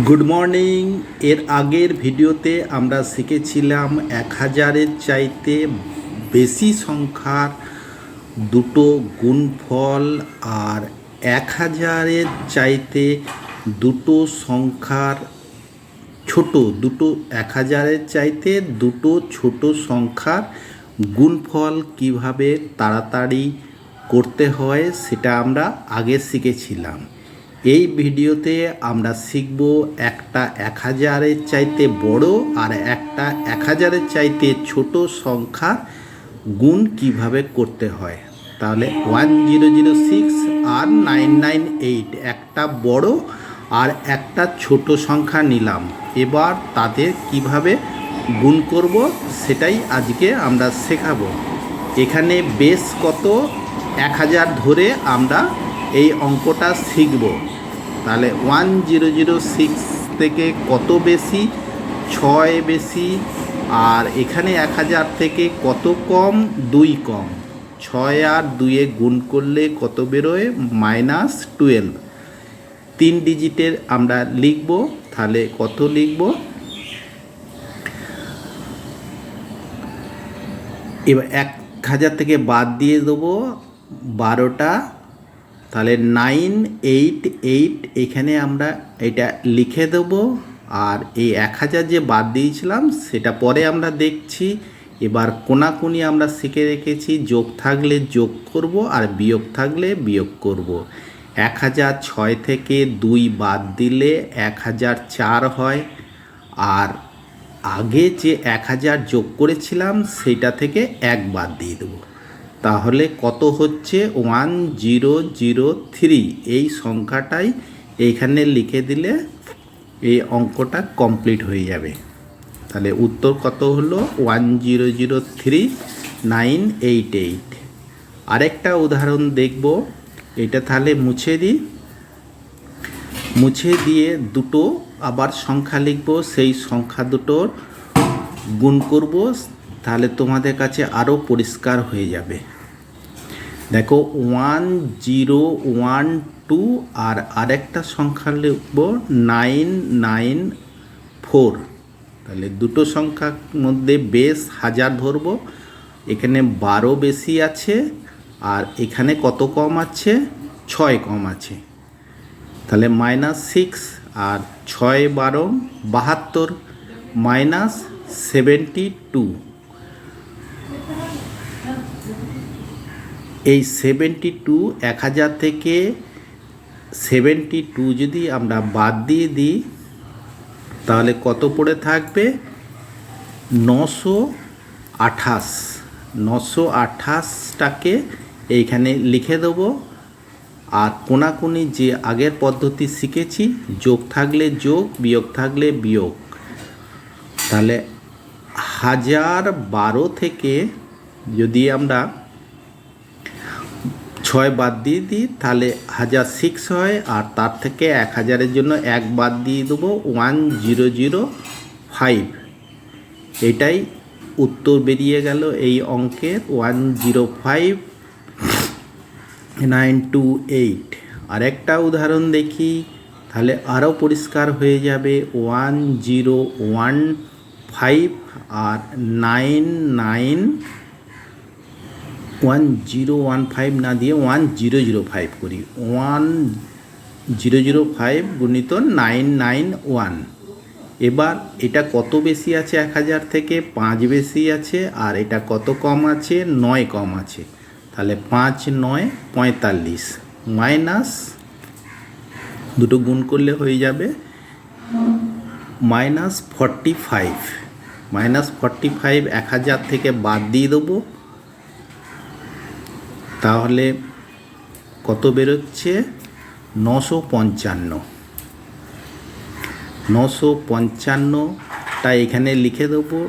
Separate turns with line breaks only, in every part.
Good morning. এর আগের ভিডিওতে আমরা শিখেছিলাম 1000-এর চাইতে বেশি সংখ্যার দুটো গুণফল আর 1000-এর চাইতে দুটো সংখ্যার দুটো 1000-এর চাইতে দুটো ছোট সংখ্যার গুণফল কিভাবে তাড়াতাড়ি করতে হয় সেটা আমরা আগে শিখেছিলাম। এই ভিডিওতে আমরা শিখব একটা 1000-এর চাইতে বড় আর একটা 1000-এর চাইতে ছোট সংখ্যার গুণ কিভাবে করতে হয়। তাহলে 1006 আর 998 একটা বড় আর একটা ছোট সংখ্যা নিলাম। এবার তাদের কিভাবে গুণ করব সেটাই আজকে আমরা শেখাবো। এখানে বেশ কত 1000 ধরে আমরা এই অঙ্কটা শিখব। তাহলে 1006 থেকে কত বেশি? 6 বেশি। আর এখানে 1000 থেকে কত কম? 2 কম। 6 আর 2-এ গুণ করলে কত বেরোয়? -12। 3 ডিজিটের আমরা লিখব। তাহলে কত লিখব? এবার 1000 থেকে বাদ দিয়ে দেবো 12টা। তাহলে 988 এখানে আমরা এটা লিখে দেব। আর এই 1000 যে বাদ দিয়েছিলাম সেটা পরে আমরা দেখছি। এবার কোনাকুনি আমরা শিখে রেখেছি, যোগ থাকলে যোগ করব আর বিয়োগ থাকলে বিয়োগ করব। 1006 থেকে 2 বাদ দিলে 1004 হয়। আর আগে যে 1000 যোগ করেছিলাম সেটা থেকে 1 বাদ দিয়ে দেবো। তাহলে কত হচ্ছে? 1003। এই সংখ্যাটাই এইখানে লিখে দিলে এই অঙ্কটা কমপ্লিট হয়ে যাবে। তাহলে উত্তর কত হলো? 1003,988। আরেকটা উদাহরণ দেখব। এটা তাহলে মুছে দিই। মুছে দিয়ে দুটো আবার সংখ্যা লিখব, সেই সংখ্যা দুটোর গুণ করব। তাহলে তোমাদের কাছে আরও পরিষ্কার হয়ে যাবে। দেখো 1012 আর আরেকটা সংখ্যা লিখব 994। তাহলে দুটো সংখ্যার মধ্যে বেশ 1000 ধরব। এখানে 12 বেশি আছে আর এখানে কত কম আছে? 6 কম আছে। তাহলে -6 আর 6 12 72 -72। এই 72 1000 থেকে 72 যদি আমরা বাদ দিয়ে দিই তাহলে কত পড়ে থাকবে? 928। 928টাকে এইখানে লিখে দেবো। আর কোনাকুনি যে আগের পদ্ধতি শিখেছি, যোগ থাকলে যোগ, বিয়োগ থাকলে বিয়োগ। তাহলে 1012 থেকে যদি আমরা 6 বাদ দিয়ে দিই তাহলে 1006 হয়। আর তার থেকে 1000-এর জন্য 1 বাদ দিয়ে দেবো, 1005। এটাই উত্তর বেরিয়ে গেল এই অঙ্কের, 105928। আরেকটা উদাহরণ দেখি, তাহলে আরও পরিষ্কার হয়ে যাবে। 1015 আর 1015 না দিয়ে 1005 করি। 1005 গুণিত 991। এবার এটা কত বেশি আছে? 1000 থেকে 5 বেশি আছে। আর এটা কত কম আছে? 9 কম আছে। তাহলে 5 9 45 মাইনাস দুটো গুণ করলে হয়ে যাবে -45। -45 1000 থেকে বাদ দিয়ে দেবো। তাহলে কত বেরোচ্ছে? 955। 955টা এখানে লিখে দেবো।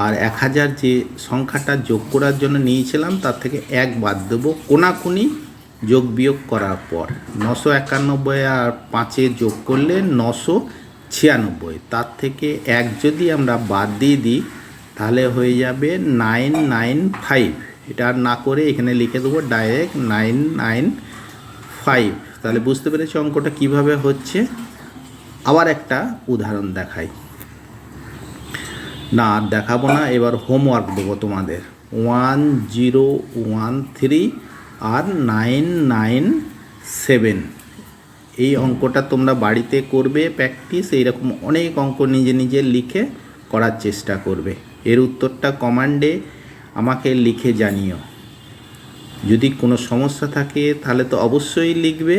আর 1000 যে সংখ্যাটা যোগ করার জন্য নিয়েছিলাম তার থেকে 1 বাদ দেবো কোনাকুনি যোগ বিয়োগ করার পর। 991 আর 5-এ যোগ করলে 996। তার থেকে 1 যদি আমরা বাদ দিয়ে দিই তাহলে হয়ে যাবে 995। এটা আর না করে এখানে লিখে দেবো ডাইরেক্ট 995। তাহলে বুঝতে পেরেছি অঙ্কটা কিভাবে হচ্ছে। আবার একটা উদাহরণ দেখাই, না আর দেখাবো না, এবার হোমওয়ার্ক দেবো তোমাদের 1013 আর 997, এই অঙ্কটা তোমরা বাড়িতে করবে প্র্যাকটিস। এইরকম অনেক অঙ্ক নিজে নিজে লিখে করার চেষ্টা করবে। এর উত্তরটা কমেন্টে আমাকে লিখে জানিও। যদি কোনো সমস্যা থাকে তাহলে তো অবশ্যই লিখবে।